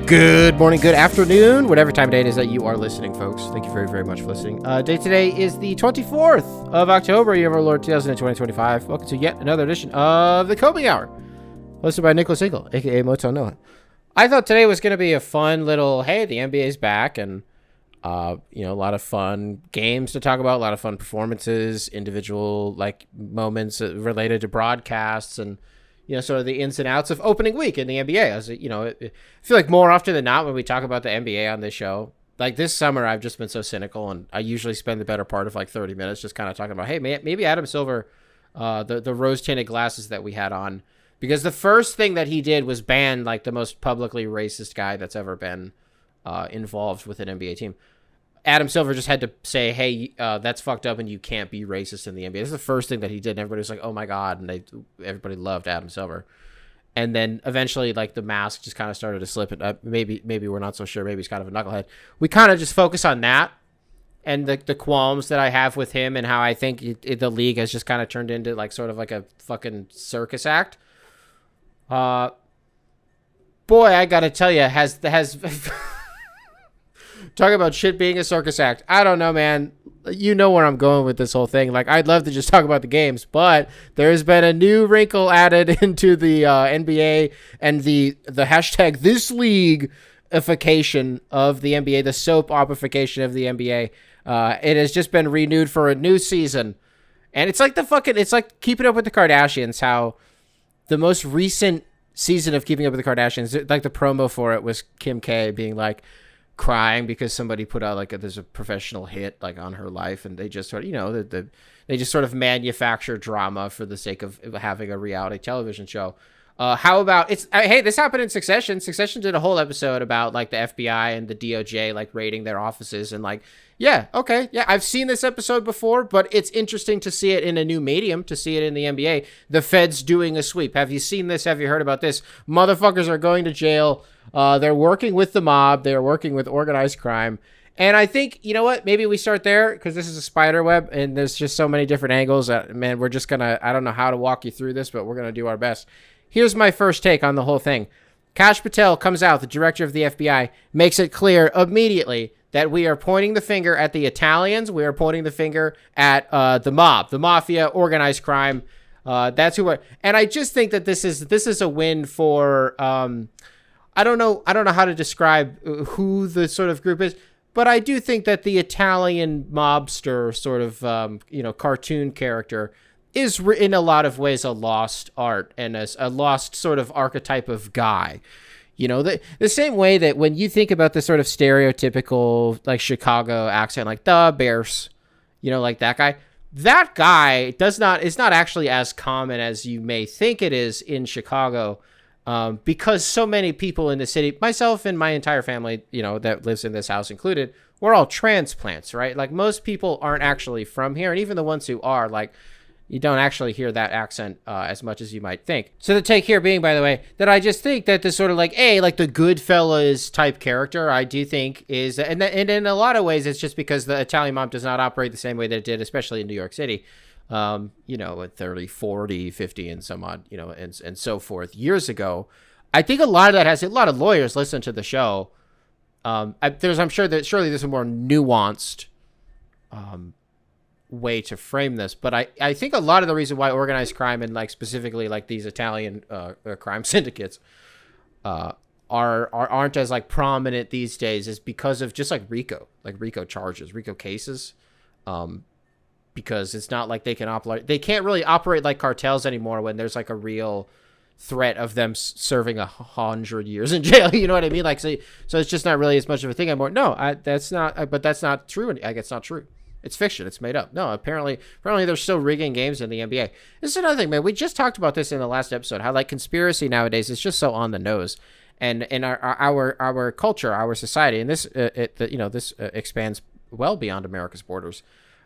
Good morning, good afternoon, whatever time of day it is that you are listening, folks. Thank you very, very much for listening. Day today is the 24th of October, year of our Lord 2025. Welcome to yet another edition of the Kobe Hour, hosted by Nicholas Eagle, aka Moto Noah. I thought today was going to be a fun little, hey, the NBA's back, and a lot of fun games to talk about, a lot of fun performances, individual moments related to broadcasts, and sort of the ins and outs of opening week in the NBA. I feel like more often than not when we talk about the NBA on this show, like this summer, I've just been so cynical, and I usually spend the better part of 30 minutes just kind of talking about, hey, maybe Adam Silver, the rose-tinted glasses that we had on, because the first thing that he did was ban the most publicly racist guy that's ever been involved with an NBA team. Adam Silver just had to say, hey, that's fucked up and you can't be racist in the NBA. This is the first thing that he did, and everybody was like, oh my God, and everybody loved Adam Silver. And then eventually, the mask just kind of started to slip. And maybe we're not so sure. Maybe he's kind of a knucklehead. We kind of just focus on that and the qualms that I have with him and how I think the league has just kind of turned into sort of a fucking circus act. Boy, I gotta tell you, has talk about shit being a circus act. I don't know, man. You know where I'm going with this whole thing. I'd love to just talk about the games, but there has been a new wrinkle added into the NBA and the hashtag this leagueification of the NBA, the soap operification of the NBA. It has just been renewed for a new season. And it's it's like Keeping Up with the Kardashians, how the most recent season of Keeping Up with the Kardashians, the promo for it was Kim K being crying because somebody put out there's a professional hit on her life, and they just sort of they just sort of manufacture drama for the sake of having a reality television show. How about hey, this happened in Succession. Succession did a whole episode about the FBI and the DOJ raiding their offices, and I've seen this episode before, but it's interesting to see it in a new medium, to see it in the NBA. The Feds doing a sweep. Have you seen this? Have you heard about this? Motherfuckers are going to jail. They're working with the mob. They're working with organized crime. And I think, you know what? Maybe we start there because this is a spider web and there's just so many different angles that, man, we're just going to, I don't know how to walk you through this, but we're going to do our best. Here's my first take on the whole thing. Kash Patel comes out, the director of the FBI, makes it clear immediately that we are pointing the finger at the Italians. We are pointing the finger at the mob, the mafia, organized crime. That's who we're, and I just think that this is a win for, I don't know how to describe who the sort of group is, but I do think that the Italian mobster sort of, cartoon character is in a lot of ways a lost art and as a lost sort of archetype of guy. The same way that when you think about the sort of stereotypical Chicago accent, the Bears, that guy is not actually as common as you may think it is in Chicago. Because so many people in the city, myself and my entire family, that lives in this house included, we're all transplants, right? Most people aren't actually from here. And even the ones who are, you don't actually hear that accent as much as you might think. So the take here being, by the way, that I just think that this sort of the Goodfellas type character, I do think is, and in a lot of ways, it's just because the Italian mob does not operate the same way that it did, especially in New York City. At 30, 40, 50 and some odd, and so forth years ago. I think a lot of that has a lot of lawyers listen to the show. I'm sure that surely there's a more nuanced way to frame this, but I think a lot of the reason why organized crime and specifically these Italian crime syndicates aren't as prominent these days is because of just RICO charges, RICO cases. Because it's not they can operate. They can't really operate like cartels anymore when there's a real threat of them serving 100 years in jail. You know what I mean? So it's just not really as much of a thing anymore. No, that's not. But that's not true. It's not true. It's fiction. It's made up. No, apparently they're still rigging games in the NBA. This is another thing, man. We just talked about this in the last episode. How conspiracy nowadays is just so on the nose, and in our culture, our society, and this this expands well beyond America's borders.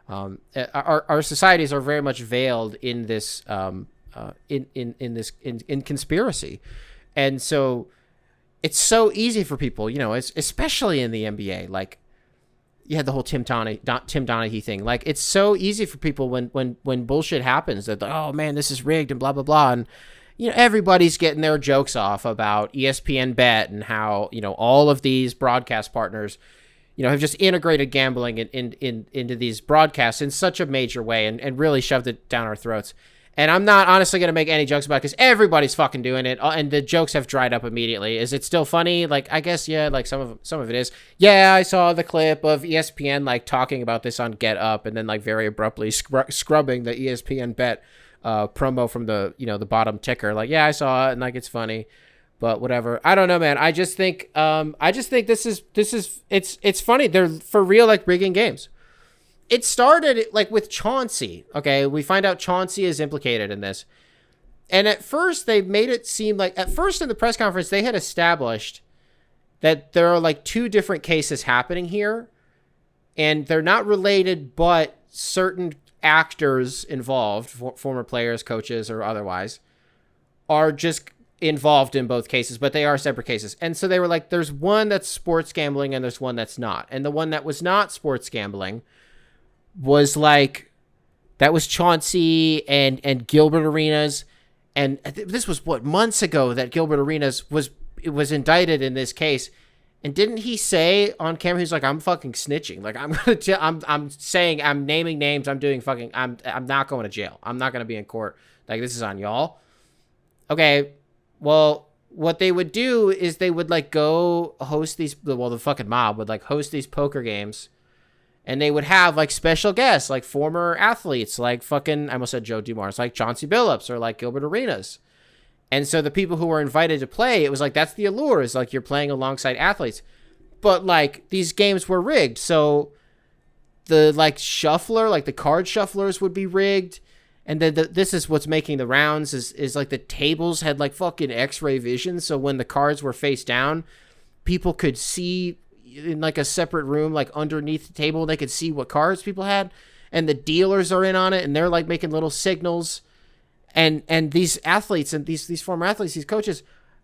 Our societies are very much veiled in this in conspiracy, and so it's so easy for people, especially in the NBA. You had the whole Tim Donaghy thing. It's so easy for people when bullshit happens that oh man, this is rigged and blah blah blah, everybody's getting their jokes off about ESPN Bet and how, all of these broadcast partners, have just integrated gambling into these broadcasts in such a major way and really shoved it down our throats. And I'm not honestly going to make any jokes about it because everybody's fucking doing it. And the jokes have dried up immediately. Is it still funny? Like, I guess, yeah, like some of it is. Yeah, I saw the clip of ESPN, like, talking about this on Get Up and then, like, very abruptly scrubbing the ESPN Bet promo from the, the bottom ticker. Like, yeah, I saw it and, like, it's funny. But whatever. I don't know, man. I just think this is it's funny. They're for real, like, rigging games. It started like with Chauncey. Okay, we find out Chauncey is implicated in this. And at first they made it seem like, at first in the press conference, they had established that there are like two different cases happening here. And they're not related, but certain actors involved, former players, coaches, or otherwise, are just involved in both cases, but they are separate cases. And so they were like, there's one that's sports gambling and there's one that's not. And the one that was not sports gambling was like, that was Chauncey and Gilbert Arenas. And this was months ago that Gilbert Arenas was indicted in this case. And didn't he say on camera, he's like, I'm fucking snitching. Like, I'm saying, I'm naming names. I'm doing fucking, I'm not going to jail. I'm not going to be in court. Like, this is on y'all. Okay. Well, what they would do is they would like go host these, the fucking mob would like host these poker games. And they would have like special guests, like former athletes, like fucking, I almost said Joe Dumars, like Chauncey Billups or like Gilbert Arenas. And so the people who were invited to play, it was like, that's the allure, is like you're playing alongside athletes. But like these games were rigged. So the like shuffler, like the card shufflers would be rigged. And then this is what's making the rounds is like the tables had like fucking X-ray vision. So when the cards were face down, people could see in like a separate room, like underneath the table, they could see what cards people had, and the dealers are in on it, and they're like making little signals, and these athletes and these former athletes, these coaches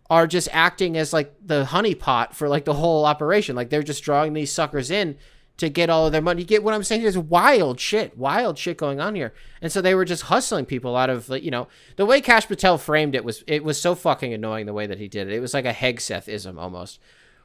are just acting as like the honeypot for like the whole operation. Like they're just drawing these suckers in to get all of their money. You get what I'm saying? There's wild shit going on here. And so they were just hustling people out of, like, the way Kash Patel framed it was so fucking annoying the way that he did it. It was like a Hegseth-ism almost,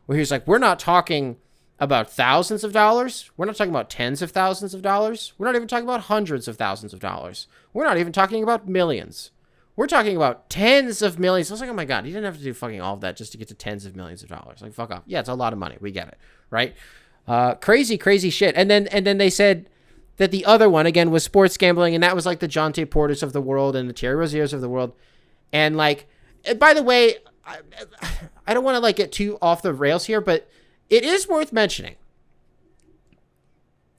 where he was like, we're not talking about thousands of dollars. We're not talking about tens of thousands of dollars. We're not even talking about hundreds of thousands of dollars. We're not even talking about millions. We're talking about tens of millions. I was like, oh my God, you didn't have to do fucking all of that just to get to tens of millions of dollars. Like, fuck off. Yeah, it's a lot of money. We get it. Right? Crazy shit. And then they said that the other one, again, was sports gambling. And that was like the Jonte Porters of the world and the Terry Roziers of the world. And like, by the way, I don't want to like get too off the rails here, but it is worth mentioning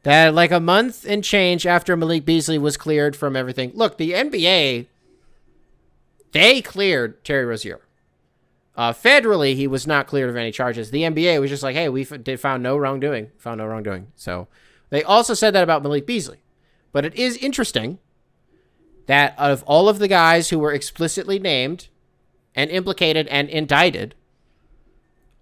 that like a month and change after Malik Beasley was cleared from everything. Look, the NBA, they cleared Terry Rozier. Federally, he was not cleared of any charges. The NBA was just like, hey, we found no wrongdoing. So they also said that about Malik Beasley. But it is interesting that out of all of the guys who were explicitly named and implicated and indicted,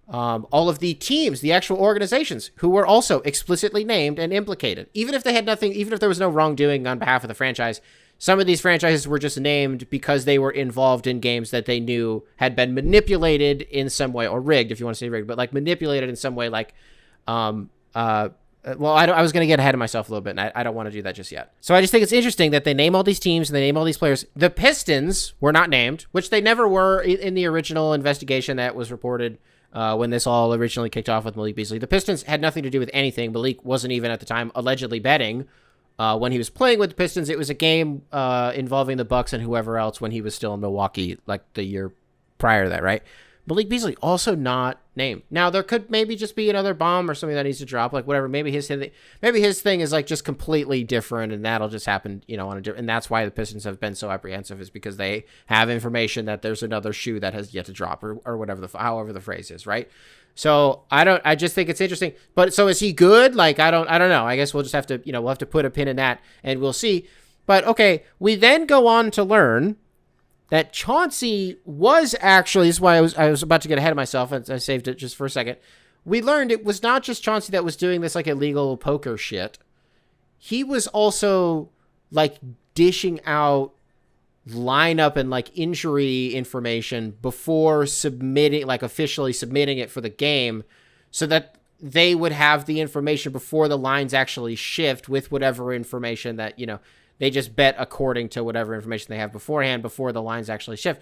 all of the teams, the actual organizations who were also explicitly named and implicated, even if they had nothing, even if there was no wrongdoing on behalf of the franchise, some of these franchises were just named because they were involved in games that they knew had been manipulated in some way, or rigged, if you want to say rigged, but like manipulated in some way, like, well, I was going to get ahead of myself a little bit, and I don't want to do that just yet. So I just think it's interesting that they name all these teams and they name all these players. The Pistons were not named, which they never were in the original investigation that was reported when this all originally kicked off with Malik Beasley. The Pistons had nothing to do with anything. Malik wasn't even at the time allegedly betting when he was playing with the Pistons. It was a game involving the Bucks and whoever else when he was still in Milwaukee, like the year prior to that, right? Malik Beasley also not named. Now there could maybe just be another bomb or something that needs to drop, like whatever. Maybe his thing is like just completely different, and that'll just happen, on a different. And that's why the Pistons have been so apprehensive, is because they have information that there's another shoe that has yet to drop, or whatever however the phrase is, right? So I just think it's interesting. But so is he good? Like I don't know. I guess we'll just have to we'll have to put a pin in that and we'll see. But okay, we then go on to learn that Chauncey was actually, this is why I was about to get ahead of myself, and I saved it just for a second. We learned it was not just Chauncey that was doing this like illegal poker shit. He was also like dishing out lineup and like injury information before submitting, like officially submitting it for the game, so that they would have the information before the lines actually shift with whatever information that, you know, they just bet according to whatever information they have beforehand before the lines actually shift.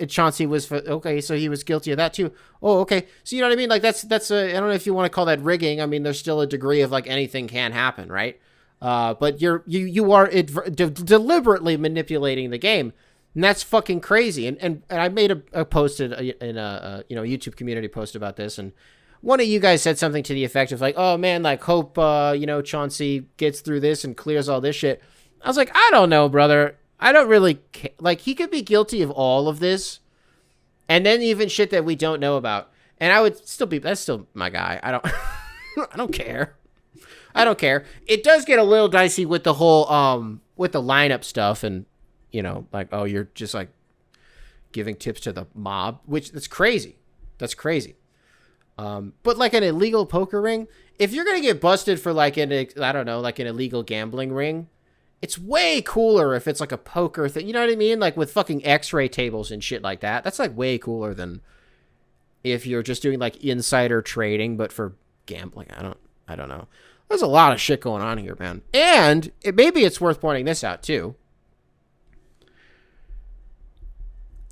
Chauncey was, okay, so he was guilty of that too. Oh, okay. So you know what I mean? Like that's I don't know if you want to call that rigging. I mean, there's still a degree of like anything can happen, right? But you are deliberately manipulating the game, and that's fucking crazy. And I made a post in a YouTube community post about this, and one of you guys said something to the effect of like, oh man, like hope Chauncey gets through this and clears all this shit. I was like, I don't know, brother. I don't really like, he could be guilty of all of this, and then even shit that we don't know about, and I would still be, that's still my guy. I don't I don't care. I don't care. It does get a little dicey with the whole with the lineup stuff, and like, oh, you're just like giving tips to the mob, which that's crazy. That's crazy. But like an illegal poker ring, if you're gonna get busted for like an illegal gambling ring, it's way cooler if it's like a poker thing. You know what I mean? Like with fucking X-ray tables and shit like that. That's like way cooler than if you're just doing like insider trading, but for gambling. I don't know. There's a lot of shit going on here, man. And maybe it's worth pointing this out too.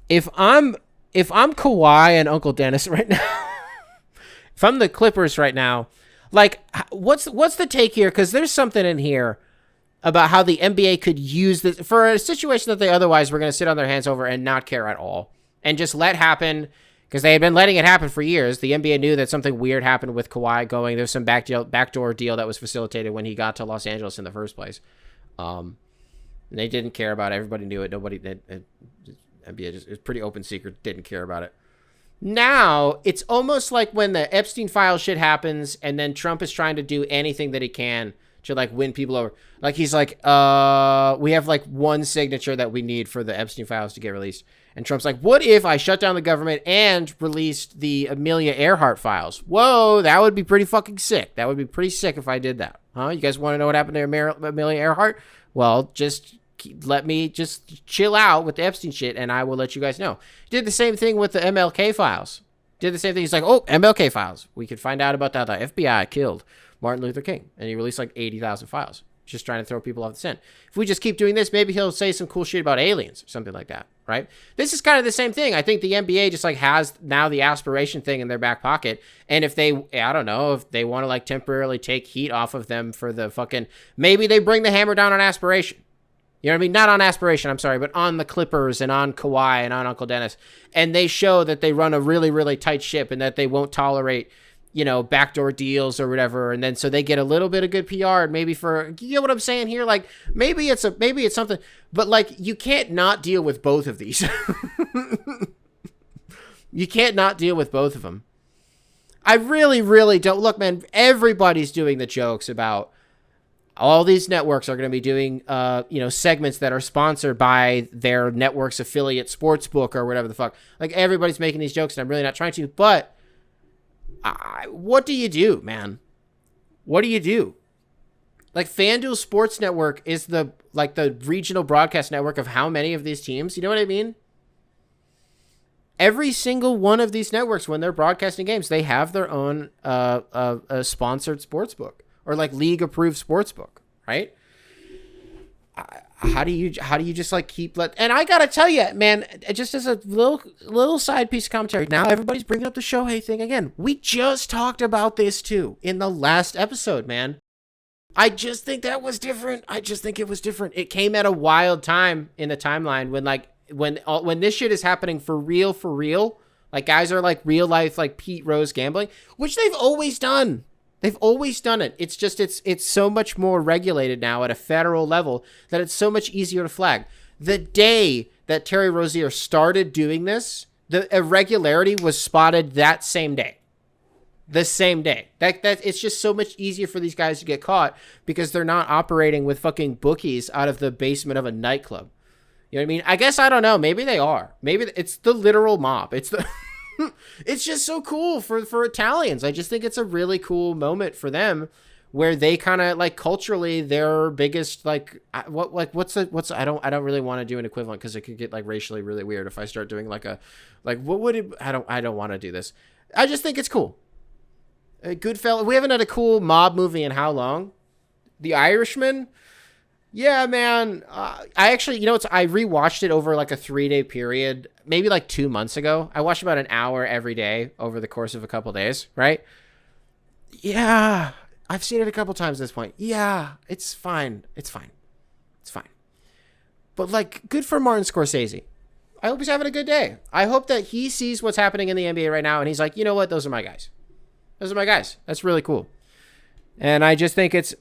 If I'm Kawhi and Uncle Dennis right now, if I'm the Clippers right now, like what's the take here? Because there's something in here about how the NBA could use this for a situation that they otherwise were going to sit on their hands over and not care at all and just let happen, because they had been letting it happen for years. The NBA knew that something weird happened with Kawhi going. There's some backdoor deal that was facilitated when he got to Los Angeles in the first place. They didn't care about it. Everybody knew it. Nobody did. NBA just, it was pretty open secret. Didn't care about it. Now it's almost like when the Epstein file shit happens, and then Trump is trying to do anything that he can to like win people over. Like he's like, we have like one signature that we need for the Epstein files to get released. And Trump's like, what if I shut down the government and released the Amelia Earhart files? Whoa, that would be pretty fucking sick. That would be pretty sick if I did that. Huh? You guys want to know what happened to Amelia Earhart? Well, just let me just chill out with the Epstein shit, and I will let you guys know. He did the same thing with the MLK files. Did the same thing. He's like, oh, MLK files. We could find out about that. The FBI killed Martin Luther King, and he released like 80,000 files. Just trying to throw people off the scent. If we just keep doing this, maybe he'll say some cool shit about aliens or something like that, right? This is kind of the same thing. I think the NBA just like has now the aspiration thing in their back pocket, and if they, I don't know, if they want to like temporarily take heat off of them for the fucking, maybe they bring the hammer down on aspiration. You know what I mean? Not on aspiration, I'm sorry, but on the Clippers and on Kawhi and on Uncle Dennis. And they show that they run a really, really tight ship and that they won't tolerate, backdoor deals or whatever. And then so they get a little bit of good PR, and maybe for, you know what I'm saying here? Like maybe it's something, but like you can't not deal with both of these. You can't not deal with both of them. I really, really don't. Look, man, everybody's doing the jokes about all these networks are going to be doing, segments that are sponsored by their network's affiliate sports book or whatever the fuck. Like everybody's making these jokes, and I'm really not trying to, but what do you do, man? What do you do? Like FanDuel Sports Network is the regional broadcast network of how many of these teams? You know what I mean? Every single one of these networks, when they're broadcasting games, they have their own sponsored sports book or like league approved sports book, right? How do you just like and I gotta tell you, man, just as a little side piece of commentary, now everybody's bringing up the Shohei thing again. We just talked about this too in the last episode, man. I just think that was different. I just think it was different. It came at a wild time in the timeline when this shit is happening for real, like guys are like real life, like Pete Rose gambling, which they've always done. They've always done it. It's just, it's so much more regulated now at a federal level that it's so much easier to flag. The day that Terry Rozier started doing this, the irregularity was spotted that same day. The same day. That it's just so much easier for these guys to get caught because they're not operating with fucking bookies out of the basement of a nightclub. You know what I mean? I guess, I don't know. Maybe they are. Maybe it's the literal mob. It's the... It's just so cool for Italians. I just think it's a really cool moment for them where they kind of like culturally their biggest like what's I don't really want to do an equivalent because it could get like racially really weird if I start doing like what would it I don't want to do this. I just think it's cool. Goodfellas. We haven't had a cool mob movie in how long? The Irishman. Yeah, man. I actually, I rewatched it over like a 3-day period, maybe like 2 months ago. I watched about an hour every day over the course of a couple days, right? Yeah, I've seen it a couple times at this point. Yeah, it's fine. It's fine. It's fine. But like, good for Martin Scorsese. I hope he's having a good day. I hope that he sees what's happening in the NBA right now and he's like, you know what? Those are my guys. Those are my guys. That's really cool. And I just think it's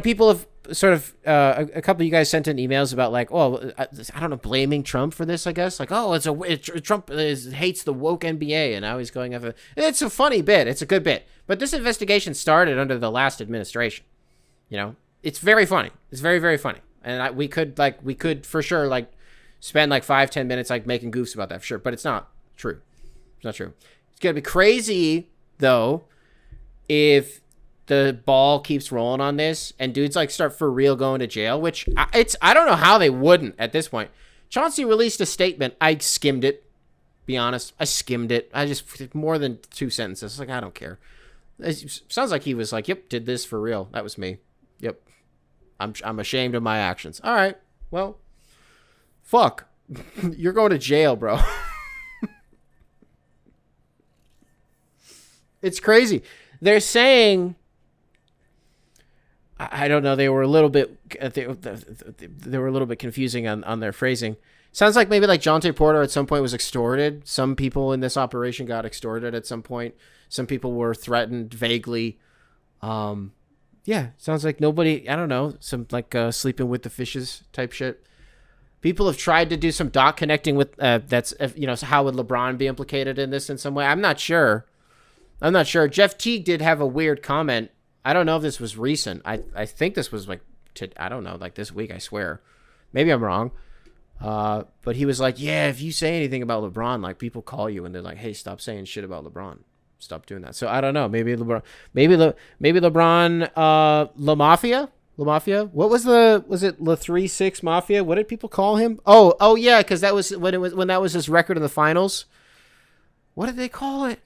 people have sort of, a couple of you guys sent in emails about like, oh, I don't know, blaming Trump for this, I guess. Like, oh, Trump hates the woke NBA and now he's going after. It's a funny bit. It's a good bit. But this investigation started under the last administration. It's very funny. It's very, very funny. And we could for sure like spend like 5-10 minutes like making goofs about that for sure. But it's not true. It's not true. It's going to be crazy though if the ball keeps rolling on this and dudes like start for real going to jail, which I don't know how they wouldn't at this point. Chauncey released a statement. I skimmed it, be honest. I skimmed it. I just more than 2 sentences. Like, I don't care. It sounds like he was like, yep, did this for real. That was me. Yep. I'm ashamed of my actions. All right. Well, fuck. You're going to jail, bro. It's crazy. They're saying, I don't know. They were a little bit confusing on their phrasing. Sounds like maybe like Jonte Porter at some point was extorted. Some people in this operation got extorted at some point. Some people were threatened vaguely. Yeah, sounds like nobody. I don't know. Some like sleeping with the fishes type shit. People have tried to do some dot connecting with that's so how would LeBron be implicated in this in some way? I'm not sure. Jeff Teague did have a weird comment. I don't know if this was recent. I think this was like, I don't know, like this week, I swear. Maybe I'm wrong. But he was like, yeah, if you say anything about LeBron, like people call you and they're like, hey, stop saying shit about LeBron. Stop doing that. So I don't know. Maybe LeBron, La Mafia? What was it La 3-6 Mafia? What did people call him? Oh yeah, because that was when that was his record in the finals. What did they call it?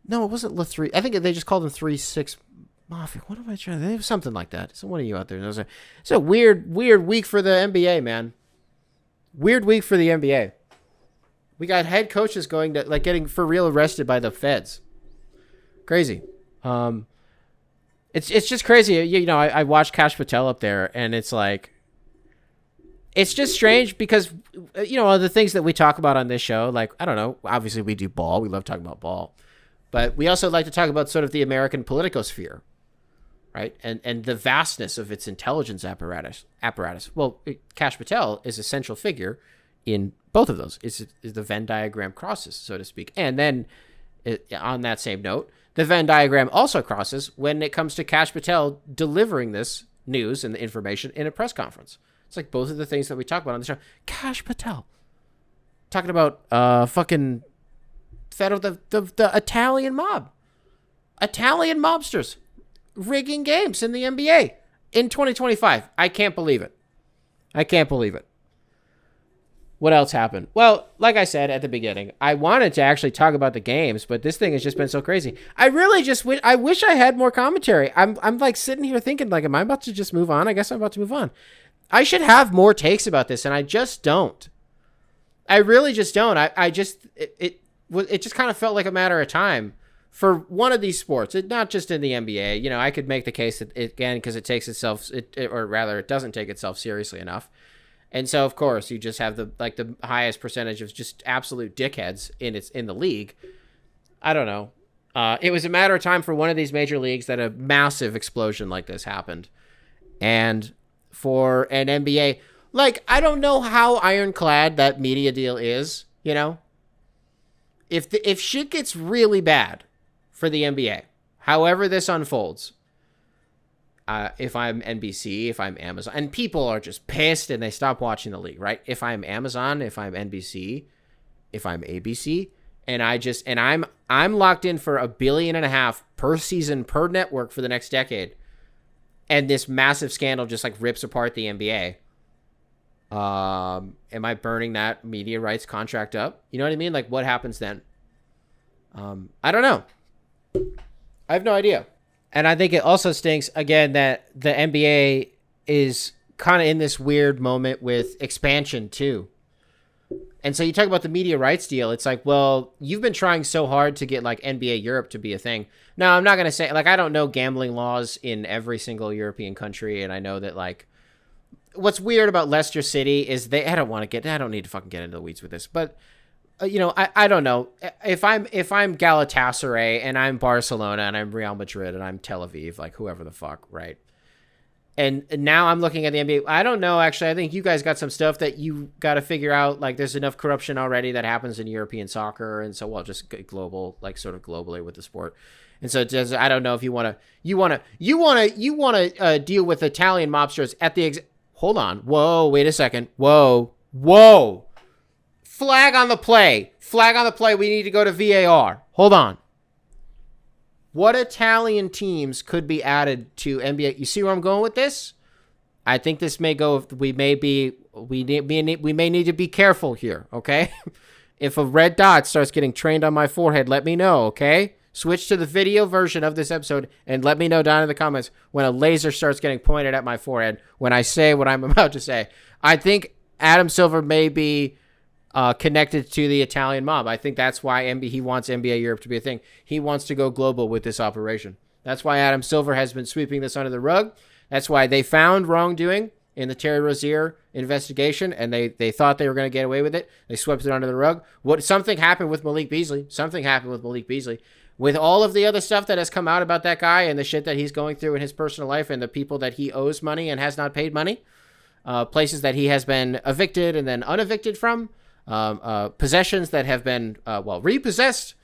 No, it wasn't La 3. I think they just called him 3-6 Mafia. What am I trying to think? Something like that. So one of you out there knows it. It's a weird week for the NBA, man. Weird week for the NBA. We got head coaches going to like getting for real arrested by the feds. Crazy. It's just crazy. I watched Kash Patel up there, and it's like, it's just strange because the things that we talk about on this show, like I don't know. Obviously, we do ball. We love talking about ball, but we also like to talk about sort of the American politicosphere, right? And the vastness of its intelligence apparatus. Well, Kash Patel is a central figure in both of those. Is the Venn diagram crosses, so to speak. And then on that same note, the Venn diagram also crosses when it comes to Kash Patel delivering this news and the information in a press conference. It's like both of the things that we talk about on the show. Kash Patel talking about fucking the Italian mob, Italian mobsters rigging games in the NBA in 2025. I can't believe it. What else happened? Well, like I said at the beginning, I wanted to actually talk about the games, but this thing has just been so crazy. I really just wish I had more commentary. I'm like sitting here thinking, like, am I about to just move on? I guess I'm about to move on. I should have more takes about this, and I just don't. I really just don't. It just kind of felt like a matter of time for one of these sports. Not just in the NBA. I could make the case that because it takes itself, or rather, it doesn't take itself seriously enough. And so, of course, you just have the highest percentage of just absolute dickheads in the league. I don't know. It was a matter of time for one of these major leagues that a massive explosion like this happened. And for an NBA, like, I don't know how ironclad that media deal is, If shit gets really bad for the NBA, however this unfolds, if I'm NBC, if I'm Amazon, and people are just pissed and they stop watching the league, right? If I'm Amazon, if I'm NBC, if I'm ABC, and I'm I'm locked in for $1.5 billion per season per network for the next decade. And this massive scandal just like rips apart the NBA. Am I burning that media rights contract up? You know what I mean? Like, what happens then? I don't know. I have no idea. And I think it also stinks, again, that the NBA is kind of in this weird moment with expansion, too. And so you talk about the media rights deal. It's like, well, you've been trying so hard to get, like, NBA Europe to be a thing. Now, I'm not going to say, like, I don't know gambling laws in every single European country. And I know that, like, what's weird about Leicester City is I don't need to fucking get into the weeds with this. But, I don't know. If I'm Galatasaray and I'm Barcelona and I'm Real Madrid and I'm Tel Aviv, like, whoever the fuck, right? And now I'm looking at the NBA. I don't know, actually. I think you guys got some stuff that you got to figure out. Like, there's enough corruption already that happens in European soccer. And so, well, just global, like, sort of globally with the sport. And so, I don't know if you want to deal with Italian mobsters at the hold on. Whoa, wait a second. Whoa. Flag on the play. We need to go to VAR. Hold on. What Italian teams could be added to NBA? You see where I'm going with this? I think this may go. We may need to be careful here. Okay. If a red dot starts getting trained on my forehead, let me know. Okay. Switch to the video version of this episode and let me know down in the comments when a laser starts getting pointed at my forehead when I say what I'm about to say. I think Adam Silver may be connected to the Italian mob. I think that's why he wants NBA Europe to be a thing. He wants to go global with this operation. That's why Adam Silver has been sweeping this under the rug. That's why they found wrongdoing in the Terry Rozier investigation, and they thought they were going to get away with it. They swept it under the rug. Something happened with Malik Beasley. With all of the other stuff that has come out about that guy and the shit that he's going through in his personal life and the people that he owes money and has not paid money, places that he has been evicted and then unevicted from, possessions that have been, repossessed.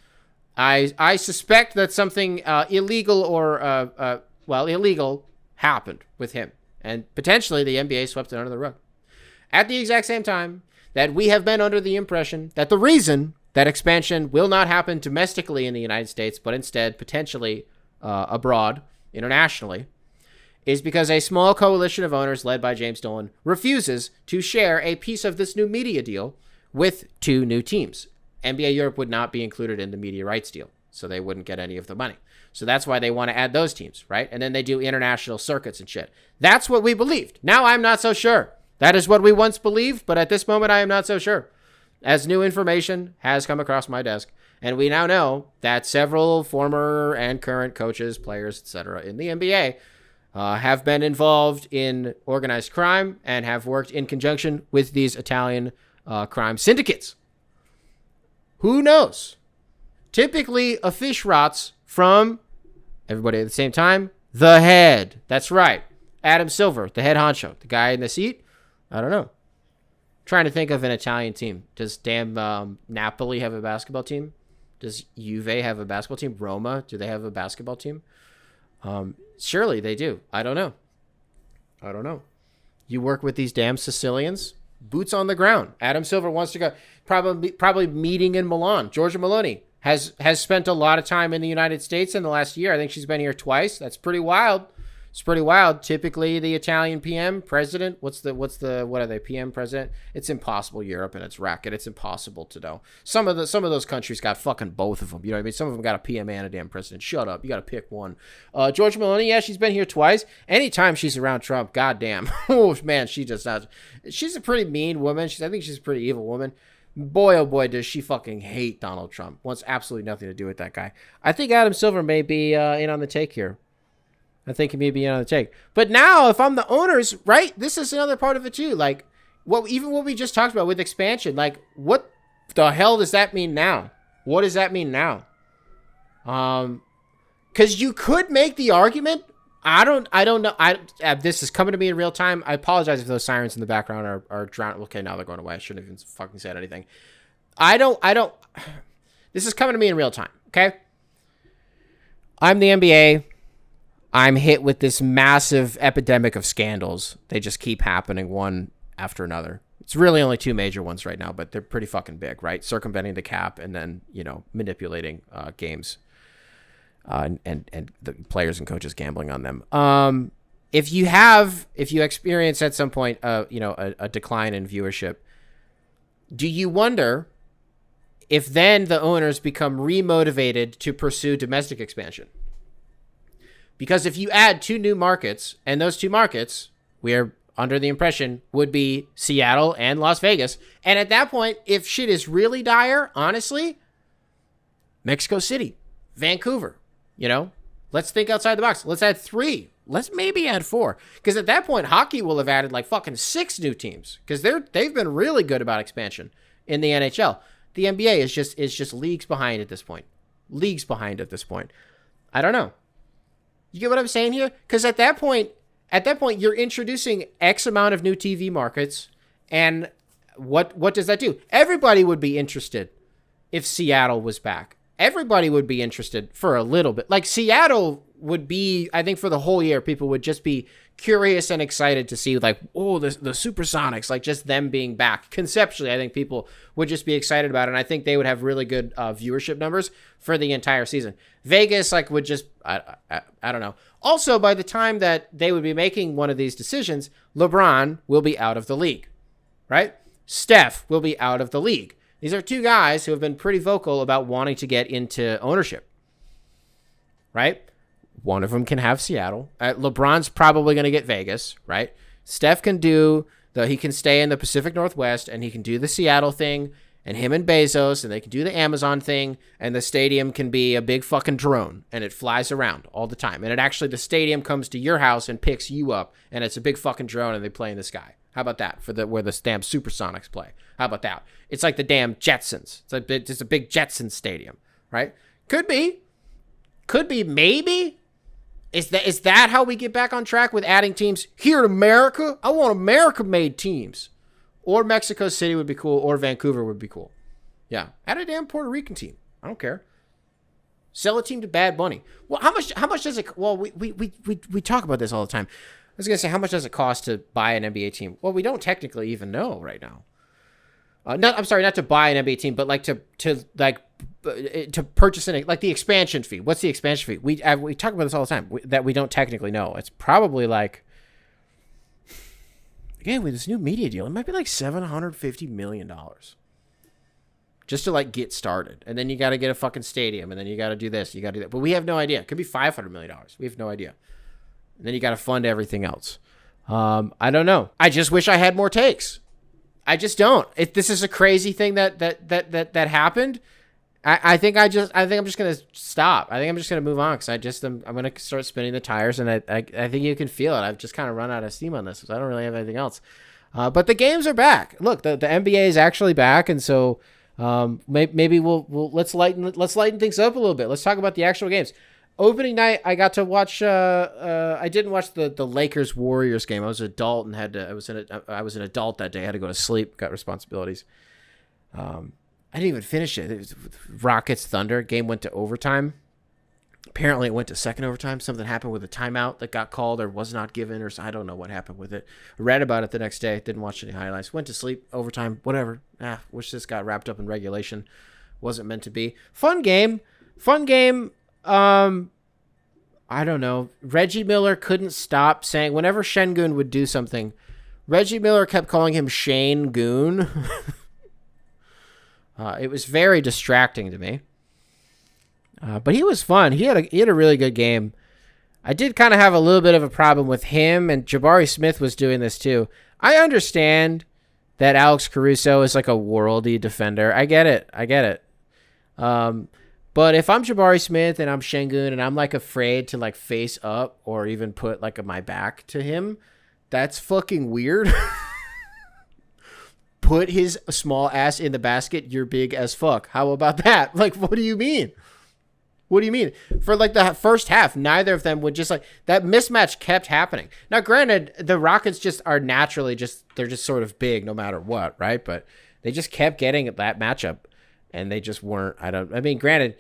I suspect that something illegal or, illegal happened with him. And potentially the NBA swept it under the rug. At the exact same time that we have been under the impression that the reason that expansion will not happen domestically in the United States, but instead potentially abroad, internationally, is because a small coalition of owners led by James Dolan refuses to share a piece of this new media deal with two new teams. NBA Europe would not be included in the media rights deal, so they wouldn't get any of the money. So that's why they want to add those teams, right? And then they do international circuits and shit. That's what we believed. Now I'm not so sure. That is what we once believed, but at this moment I am not so sure. As new information has come across my desk, and we now know that several former and current coaches, players, etc. in the NBA have been involved in organized crime and have worked in conjunction with these Italian crime syndicates. Who knows? Typically, a fish rots from everybody at the same time. The head. That's right. Adam Silver, the head honcho, the guy in the seat. I don't know. Trying to think of an Italian team. Does Napoli have a basketball team? Does Juve have a basketball team? Roma, do they have a basketball team? Surely they do. I don't know. You work with these damn Sicilians? Boots on the ground. Adam Silver wants to go. Probably meeting in Milan. Giorgia Meloni has spent a lot of time in the United States in the last year. I think she's been here twice. That's pretty wild. It's pretty wild. Typically, the Italian PM president. What are they? PM president. It's impossible. Europe and its racket. It's impossible to know. Some of those countries got fucking both of them. You know what I mean? Some of them got a PM and a damn president. Shut up. You got to pick one. George Meloni. Yeah, she's been here twice. Anytime she's around Trump, goddamn. Oh man, she just not. She's a pretty mean woman. I think she's a pretty evil woman. Boy, oh boy, does she fucking hate Donald Trump. Wants absolutely nothing to do with that guy. I think Adam Silver may be in on the take here. I think he may be in on the take. But now, if I'm the owners, right, this is another part of it too. Like, what we just talked about with expansion, like, what the hell does that mean now? What does that mean now? Because you could make the argument. I don't know. This is coming to me in real time. I apologize if those sirens in the background are drowning. Okay, now they're going away. I shouldn't have even fucking said anything. I don't. This is coming to me in real time. Okay. I'm the NBA. I'm hit with this massive epidemic of scandals. They just keep happening one after another. It's really only two major ones right now, but they're pretty fucking big, right? Circumventing the cap and then, manipulating games and the players and coaches gambling on them. If you experience at some point, a decline in viewership, do you wonder if then the owners become remotivated to pursue domestic expansion? Because if you add two new markets, and those two markets, we are under the impression, would be Seattle and Las Vegas. And at that point, if shit is really dire, honestly, Mexico City, Vancouver, let's think outside the box. Let's add 3. Let's maybe add 4. Because at that point, hockey will have added like fucking 6 new teams. Because they've been really good about expansion in the NHL. The NBA is just leagues behind at this point. I don't know. You get what I'm saying here? Because at that point, you're introducing X amount of new TV markets, and what does that do? Everybody would be interested if Seattle was back. Everybody would be interested for a little bit. Like Seattle would be, I think for the whole year, people would just be curious and excited to see like, oh, the Supersonics, like just them being back. Conceptually, I think people would just be excited about it. And I think they would have really good viewership numbers for the entire season. Vegas, like would just, I don't know. Also, by the time that they would be making one of these decisions, LeBron will be out of the league, right? Steph will be out of the league. These are two guys who have been pretty vocal about wanting to get into ownership, right? One of them can have Seattle. LeBron's probably going to get Vegas, right? Steph can he can stay in the Pacific Northwest and he can do the Seattle thing, and him and Bezos, and they can do the Amazon thing, and the stadium can be a big fucking drone and it flies around all the time. And the stadium comes to your house and picks you up, and it's a big fucking drone and they play in the sky. How about that for where the damn Supersonics play? How about that? It's like the damn Jetsons. It's a big Jetsons stadium, right? Could be, maybe. Is that how we get back on track with adding teams here in America? I want America-made teams. Or Mexico City would be cool, or Vancouver would be cool. Yeah, add a damn Puerto Rican team. I don't care. Sell a team to Bad Bunny. Well, how much does it? Well, we talk about this all the time. I was gonna say, how much does it cost to buy an NBA team? Well, we don't technically even know right now. Not to buy an NBA team, but like to purchase like the expansion fee. What's the expansion fee? We talk about this all the time that we don't technically know. It's probably like, again, with this new media deal, it might be like $750 million just to like get started. And then you got to get a fucking stadium, and then you got to do this, you got to do that. But we have no idea. It could be $500 million. We have no idea. And then you got to fund everything else. I don't know. I just wish I had more takes. I just don't. This is a crazy thing that happened. I think I'm just gonna stop. I think I'm just gonna move on because I'm gonna start spinning the tires, and I think you can feel it. I've just kind of run out of steam on this because I don't really have anything else. But the games are back. Look, the NBA is actually back, and so maybe we'll let's lighten things up a little bit. Let's talk about the actual games. Opening night, I got to watch. I didn't watch the Lakers Warriors game. I was an adult and I was an adult that day. I had to go to sleep. Got responsibilities. I didn't even finish it. It was Rockets Thunder. Game went to overtime. Apparently, it went to second overtime. Something happened with a timeout that got called or was not given, or I don't know what happened with it. I read about it the next day. Didn't watch any highlights. Went to sleep. Overtime. Whatever. Wish this got wrapped up in regulation. Wasn't meant to be. Fun game. I don't know. Reggie Miller couldn't stop saying, whenever Şengün would do something, Reggie Miller kept calling him Shane Goon. It was very distracting to me. But he was fun. He had a really good game. I did kind of have a little bit of a problem with him, and Jabari Smith was doing this too. I understand that Alex Caruso is like a worldy defender. I get it. But if I'm Jabari Smith and I'm Şengün and I'm like afraid to like face up or even put like my back to him, that's fucking weird. Put his small ass in the basket. You're big as fuck. How about that? Like, what do you mean? For like the first half, neither of them would just like that mismatch kept happening. Now, granted, the Rockets just are naturally they're just sort of big no matter what, right? But they just kept getting that matchup. And they just weren't. Granted,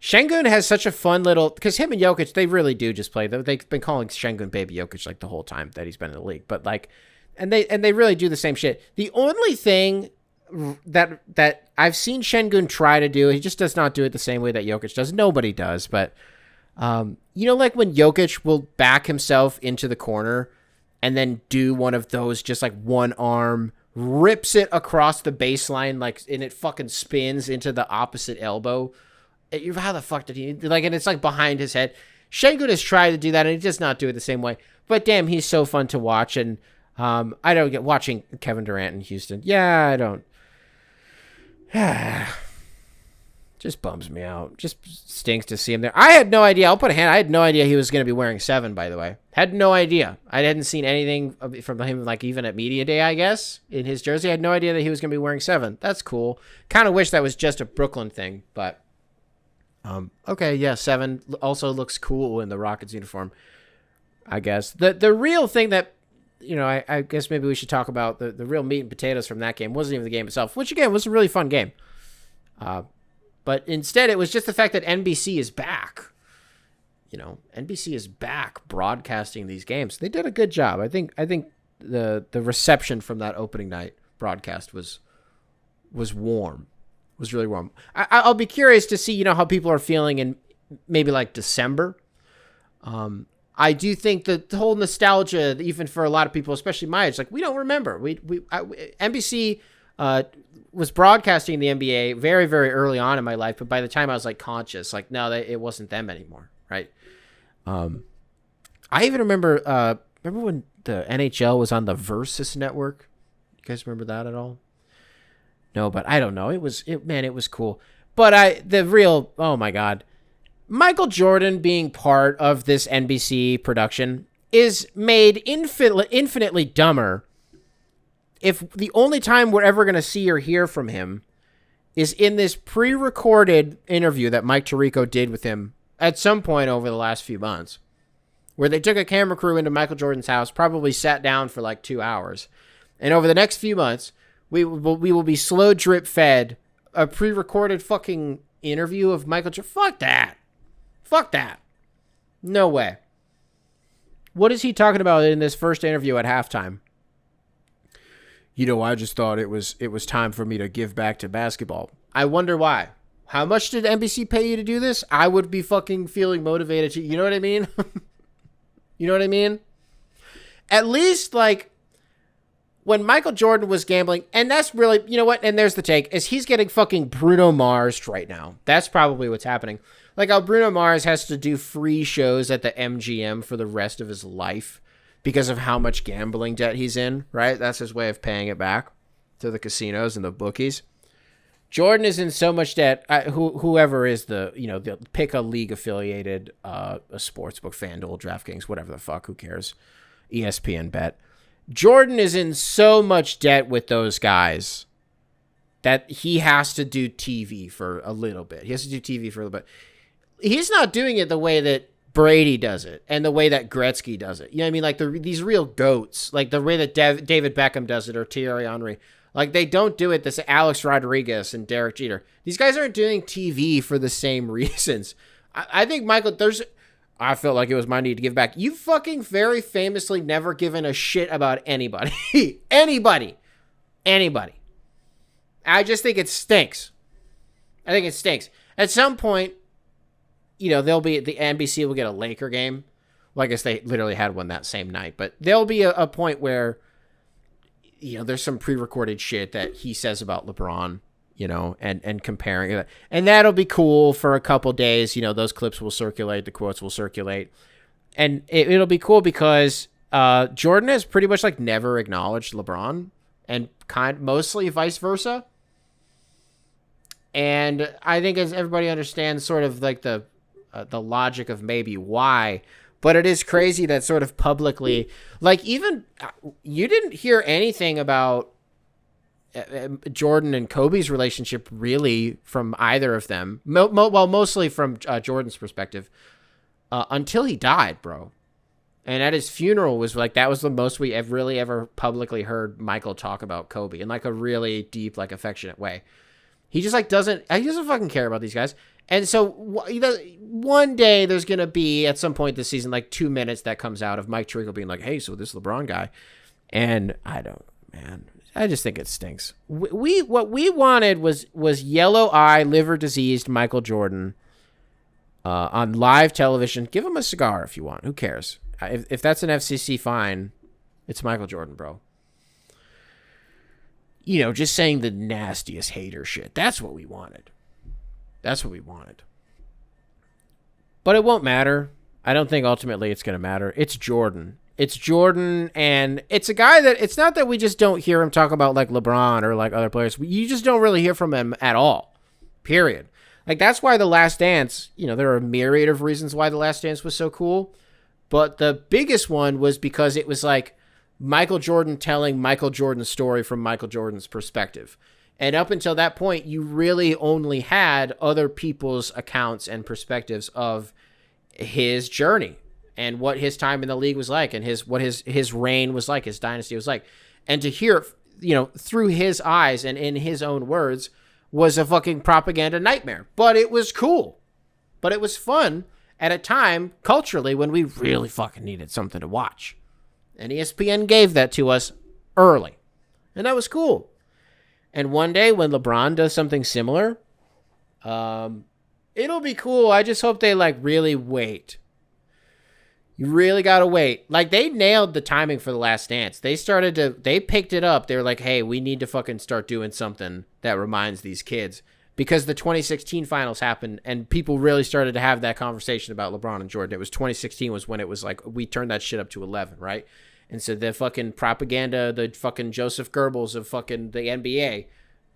Şengün has such a fun little, because him and Jokic, they really do just play. They've been calling Şengün Baby Jokic like the whole time that he's been in the league. But like, And they really do the same shit. The only thing that I've seen Şengün try to do, he just does not do it the same way that Jokic does. Nobody does, but like when Jokic will back himself into the corner and then do one of those, just like one arm rips it across the baseline, like, and it fucking spins into the opposite elbow. How the fuck did he, like, and it's like behind his head. Şengün has tried to do that and he does not do it the same way. But damn, he's so fun to watch. And I don't get watching Kevin Durant in Houston. Yeah, I don't. Just bums me out. Just stinks to see him there. I had no idea. I'll put a hand. I had no idea he was going to be wearing 7, by the way. Had no idea. I hadn't seen anything from him, like even at Media Day, I guess, in his jersey. I had no idea that he was going to be wearing 7. That's cool. Kind of wish that was just a Brooklyn thing, but okay, yeah, 7 also looks cool in the Rockets uniform, I guess. The real thing that, I guess maybe we should talk about the real meat and potatoes from that game wasn't even the game itself, which again was a really fun game. But instead it was just the fact that NBC is back. NBC is back broadcasting these games. They did a good job. I think the reception from that opening night broadcast was warm. Was really warm. I'll be curious to see, how people are feeling in maybe like December. I do think that the whole nostalgia, even for a lot of people, especially my age, like we don't remember. NBC was broadcasting the NBA very, very early on in my life, but by the time I was like conscious, like no, it wasn't them anymore, right? I even remember when the NHL was on the Versus network. You guys remember that at all? No, but I don't know. It was cool. But oh my God, Michael Jordan being part of this NBC production is made infinitely dumber if the only time we're ever going to see or hear from him is in this pre-recorded interview that Mike Tirico did with him at some point over the last few months, where they took a camera crew into Michael Jordan's house, probably sat down for like 2 hours. And over the next few months, we will be slow drip fed a pre-recorded fucking interview of Michael Jordan. Fuck that. No way. What is he talking about in this first interview at halftime? I just thought it was time for me to give back to basketball. I wonder why. How much did NBC pay you to do this? I would be fucking feeling motivated to, you know what I mean? You know what I mean? At least, like, when Michael Jordan was gambling, and that's really, you know what, and there's the take, is he's getting fucking Bruno Mars right now. That's probably what's happening. Like how Bruno Mars has to do free shows at the MGM for the rest of his life because of how much gambling debt he's in, right? That's his way of paying it back to the casinos and the bookies. Jordan is in so much debt, whoever is the pick a league affiliated, a sportsbook, FanDuel, DraftKings, whatever the fuck, who cares? ESPN bet. Jordan is in so much debt with those guys that he has to do TV for a little bit. He's not doing it the way that Brady does it and the way that Gretzky does it. You know what I mean? Like these real goats, like the way that David Beckham does it or Thierry Henry. Like they don't do it this Alex Rodriguez and Derek Jeter. These guys aren't doing TV for the same reasons. I think Michael, I felt like it was my need to give back. You fucking very famously never given a shit about anybody. Anybody. I just think it stinks. At some point, there'll be, the NBC will get a Laker game. Well, I guess they literally had one that same night. But there'll be a point where, there's some pre-recorded shit that he says about LeBron, and comparing it. And that'll be cool for a couple days. Those clips will circulate. The quotes will circulate. And it'll be cool because Jordan has pretty much like never acknowledged LeBron and mostly vice versa. And I think as everybody understands sort of like the logic of maybe why, but it is crazy that sort of publicly, like even you didn't hear anything about Jordan and Kobe's relationship really from either of them. Mostly from Jordan's perspective until he died, bro. And at his funeral was like, that was the most we have really ever publicly heard Michael talk about Kobe in like a really deep, like affectionate way. He just like doesn't fucking care about these guys. And so one day there's going to be at some point this season, like 2 minutes that comes out of Mike Tirico being like, hey, so this LeBron guy. And I don't, man. I just think it stinks. We what we wanted was yellow eye, liver diseased Michael Jordan on live television. Give him a cigar if you want. Who cares? If that's an FCC fine, it's Michael Jordan, bro. You know, just saying the nastiest hater shit. That's what we wanted. That's what we wanted. But it won't matter. I don't think ultimately it's going to matter. It's Jordan. It's Jordan, and it's a guy that, it's not that we just don't hear him talk about like LeBron or like other players. You just don't really hear from him at all, period. Like, that's why The Last Dance, you know, there are a myriad of reasons why The Last Dance was so cool. But the biggest one was because it was like Michael Jordan telling Michael Jordan's story from Michael Jordan's perspective. And up until that point, you really only had other people's accounts and perspectives of his journey and what his time in the league was like and what his reign was like, his dynasty was like. And to hear, you know, through his eyes and in his own words was a fucking propaganda nightmare. But it was cool. But it was fun at a time, culturally, when we really fucking needed something to watch. And ESPN gave that to us early. And that was cool. And one day when LeBron does something similar, it'll be cool. I just hope they like really wait. You really got to wait. Like, they nailed the timing for The Last Dance. They picked it up. They were like, hey, we need to fucking start doing something that reminds these kids. Because the 2016 finals happened and people really started to have that conversation about LeBron and Jordan. It was 2016 was when it was like, we turned that shit up to 11, right? And so the fucking propaganda, the fucking Joseph Goebbels of fucking the NBA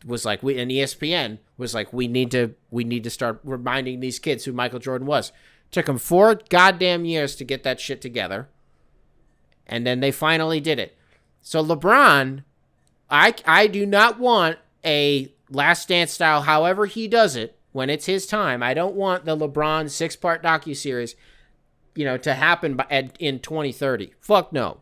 was like, and ESPN was like, we need to start reminding these kids who Michael Jordan was. Took them 4 goddamn years to get that shit together. And then they finally did it. So LeBron, I do not want a Last Dance style, however he does it, when it's his time. I don't want the LeBron 6-part docuseries, you know, to happen in 2030. Fuck no.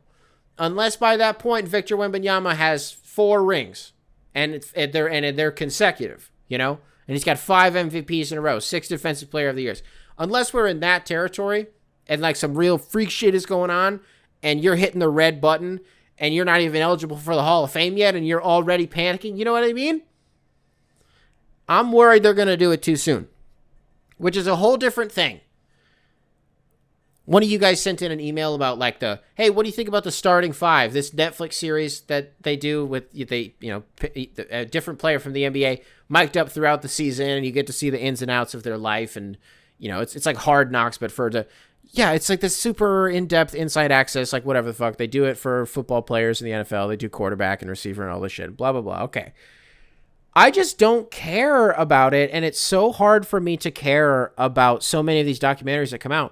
Unless by that point, Victor Wembanyama has 4 rings. And they're consecutive, you know? And he's got 5 MVPs in a row, 6 Defensive Player of the Years. Unless we're in that territory and like some real freak shit is going on and you're hitting the red button and you're not even eligible for the Hall of Fame yet and you're already panicking, you know what I mean? I'm worried they're going to do it too soon, which is a whole different thing. One of you guys sent in an email about like hey, what do you think about the Starting 5, this Netflix series that they do with a different player from the NBA mic'd up throughout the season, and you get to see the ins and outs of their life, and you know, it's like Hard Knocks, but it's like this super in-depth inside access, like whatever the fuck. They do it for football players in the NFL. They do quarterback and receiver and all this shit, blah, blah, blah. Okay. I just don't care about it, and it's so hard for me to care about so many of these documentaries that come out.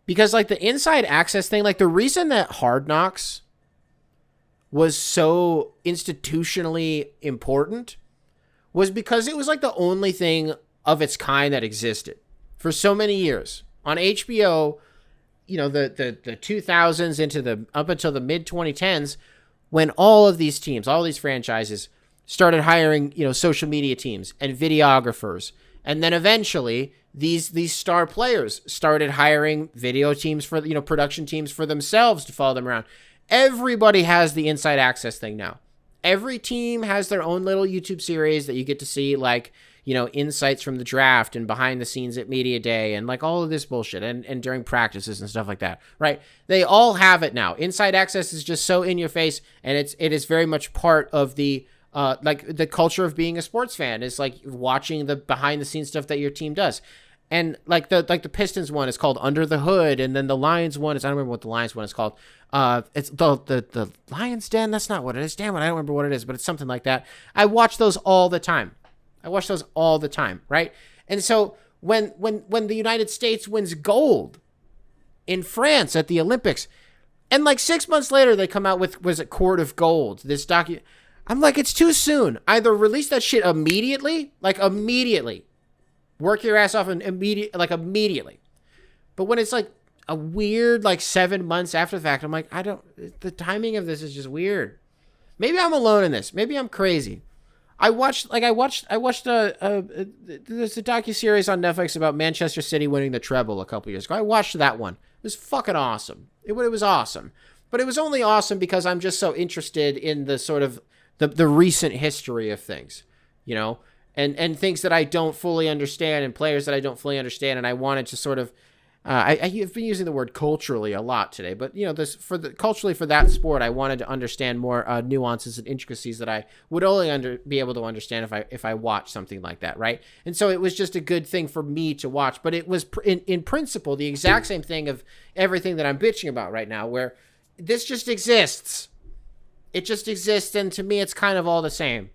Because, like, the inside access thing, like, the reason that Hard Knocks was so institutionally important was because it was, like, the only thing of its kind that existed for so many years. On HBO, you know, the 2000s up until the mid-2010s, when all of these teams, all these franchises started hiring, you know, social media teams and videographers. And then eventually these star players started hiring video teams for, you know, production teams for themselves to follow them around. Everybody has the inside access thing now. Every team has their own little YouTube series that you get to see, like, you know, insights from the draft and behind the scenes at media day and like all of this bullshit and during practices and stuff like that, right? They all have it now. Inside access is just so in your face, and it is very much part of the like the culture of being a sports fan is like watching the behind the scenes stuff that your team does. And like the Pistons one is called Under the Hood, and then the Lions one is, I don't remember what the Lions one is called. It's the Lions Den. That's not what it is. Damn it, I don't remember what it is, but it's something like that. I watch those all the time. Right? And so when the United States wins gold in France at the Olympics, and like 6 months later they come out with, was it Court of Gold? This I'm like, it's too soon. Either release that shit immediately, work your ass off and immediately. But when it's like a weird, like 7 months after the fact, I'm like, the timing of this is just weird. Maybe I'm alone in this. Maybe I'm crazy. There's a docuseries on Netflix about Manchester City winning the treble a couple years ago. I watched that one. It was fucking awesome. It was awesome. But it was only awesome because I'm just so interested in the sort of the recent history of things, you know, and things that I don't fully understand and players that I don't fully understand. And I wanted to sort of, I've been using the word culturally a lot today, but you know, culturally for that sport, I wanted to understand more nuances and intricacies that I would only be able to understand if I watched something like that, right? And so it was just a good thing for me to watch. But it was in principle the exact same thing of everything that I'm bitching about right now, where this just exists. It just exists, and to me, it's kind of all the same.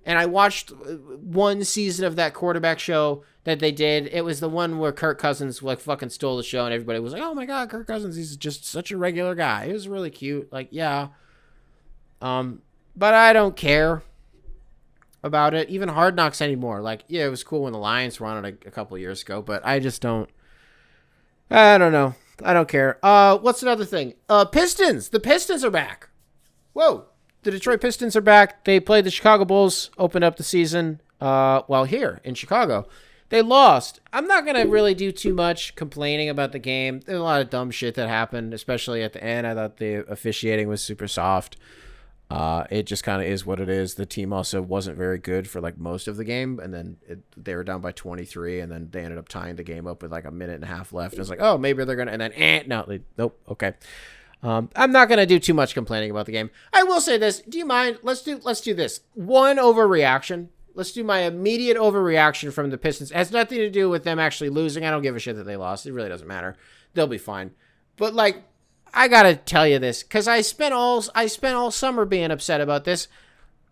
And I watched one season of that quarterback show that they did. It was the one where Kirk Cousins like fucking stole the show, and everybody was like, "Oh my god, Kirk Cousins, he's just such a regular guy." It was really cute. Like, yeah. But I don't care about it. Even Hard Knocks anymore. Like, yeah, it was cool when the Lions were on it a couple of years ago, but I just don't. I don't know. I don't care. What's another thing? Pistons. The Pistons are back. Whoa. The Detroit Pistons are back. They played the Chicago Bulls, opened up the season, here in Chicago. They lost. I'm not going to really do too much complaining about the game. There's a lot of dumb shit that happened, especially at the end. I thought the officiating was super soft. It just kind of is what it is. The team also wasn't very good for like most of the game, and then they were down by 23, and then they ended up tying the game up with like a minute and a half left. It was like, oh, maybe they're going to, and then, nope, okay. I'm not going to do too much complaining about the game. I will say this. Do you mind? Let's do this. One overreaction. Let's do my immediate overreaction from the Pistons. It has nothing to do with them actually losing. I don't give a shit that they lost. It really doesn't matter. They'll be fine. But like, I got to tell you this because I spent all summer being upset about this.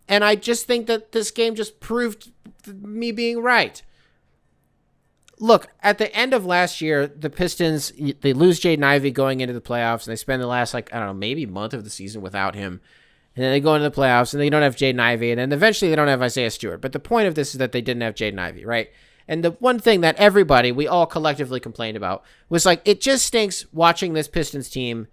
And I just think that this game just proved me being right. Look, at the end of last year, the Pistons, they lose Jaden Ivey going into the playoffs, and they spend the last, maybe month of the season without him. And then they go into the playoffs, and they don't have Jaden Ivey, and then eventually they don't have Isaiah Stewart. But the point of this is that they didn't have Jaden Ivey, right? And the one thing that we all collectively complained about, was like, it just stinks watching this Pistons team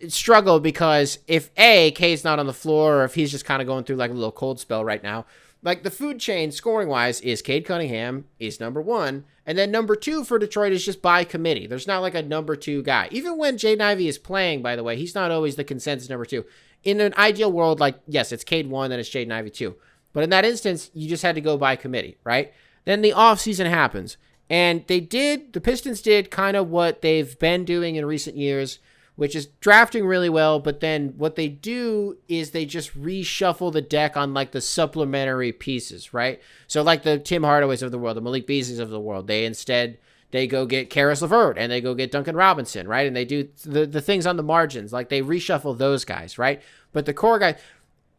struggle because if K's not on the floor, or if he's just kind of going through like a little cold spell right now, like the food chain scoring-wise is Cade Cunningham is number one, and then number two for Detroit is just by committee. There's not like a number two guy. Even when Jaden Ivey is playing, by the way, he's not always the consensus number two. In an ideal world, like, yes, it's Cade 1, then it's Jaden Ivey 2. But in that instance, you just had to go by committee, right? Then the offseason happens, and the Pistons did kind of what they've been doing in recent years, which is drafting really well, but then what they do is they just reshuffle the deck on like the supplementary pieces, right? So like the Tim Hardaways of the world, the Malik Beasleys of the world, they go get Karis LeVert and they go get Duncan Robinson, right? And they do the things on the margins, like they reshuffle those guys, right? But the core guys,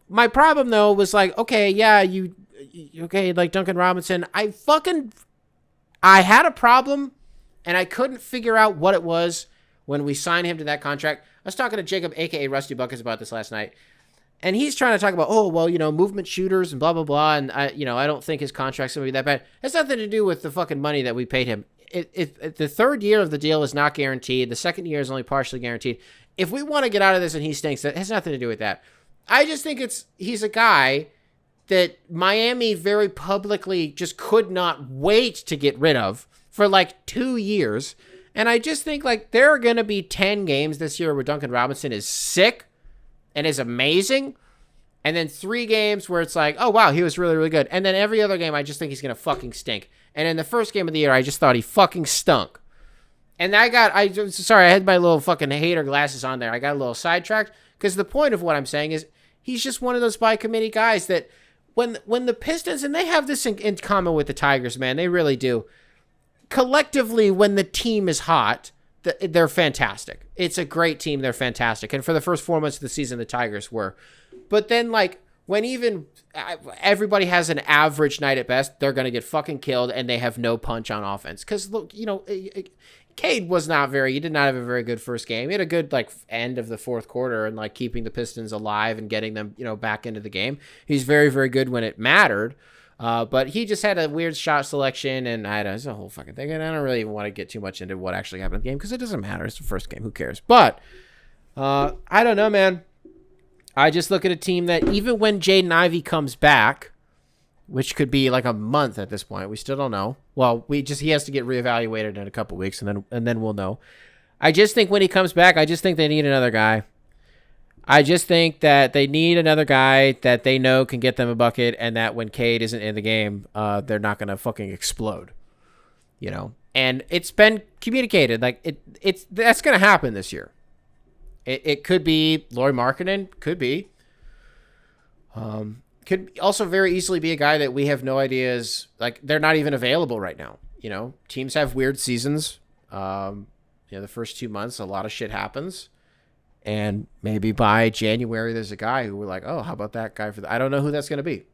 my problem though was like, okay, yeah, like Duncan Robinson, I had a problem and I couldn't figure out what it was when we signed him to that contract. I was talking to Jacob, a.k.a. Rusty Buckets, about this last night. And he's trying to talk about, movement shooters and blah, blah, blah. And, I don't think his contract's going to be that bad. It has nothing to do with the fucking money that we paid him. The third year of the deal is not guaranteed. The second year is only partially guaranteed. If we want to get out of this and he stinks, that has nothing to do with that. I just think he's a guy that Miami very publicly just could not wait to get rid of for like 2 years. And I just think, like, there are going to be 10 games this year where Duncan Robinson is sick and is amazing. And then 3 games where it's like, oh, wow, he was really, really good. And then every other game, I just think he's going to fucking stink. And in the first game of the year, I just thought he fucking stunk. And I had my little fucking hater glasses on there. I got a little sidetracked. Because the point of what I'm saying is he's just one of those by committee guys that when the Pistons, and they have this in common with the Tigers, man, they really do. Collectively, when the team is hot, they're fantastic. It's a great team. They're fantastic. And for the first 4 months of the season, the Tigers were. But then, like, when even everybody has an average night at best, they're going to get fucking killed, and they have no punch on offense. Because, look, Cade he did not have a very good first game. He had a good, like, end of the fourth quarter and, like, keeping the Pistons alive and getting them, back into the game. He's very, very good when it mattered. But he just had a weird shot selection, and it's a whole fucking thing. And I don't really even want to get too much into what actually happened in the game because it doesn't matter. It's the first game. Who cares? But I don't know, man. I just look at a team that even when Jaden Ivey comes back, which could be like a month at this point, we still don't know. Well, he has to get reevaluated in a couple weeks, and then we'll know. I just think when he comes back, I just think they need another guy. I just think that they need another guy that they know can get them a bucket, and that when Cade isn't in the game, they're not going to fucking explode, you know? And it's been communicated. Like, that's going to happen this year. It could be Lauri Markkanen. Could be. Could also very easily be a guy that we have no idea is, like, they're not even available right now. You know, teams have weird seasons. The first 2 months, a lot of shit happens. And maybe by January, there's a guy who we're like, oh, how about that guy I don't know who that's going to be.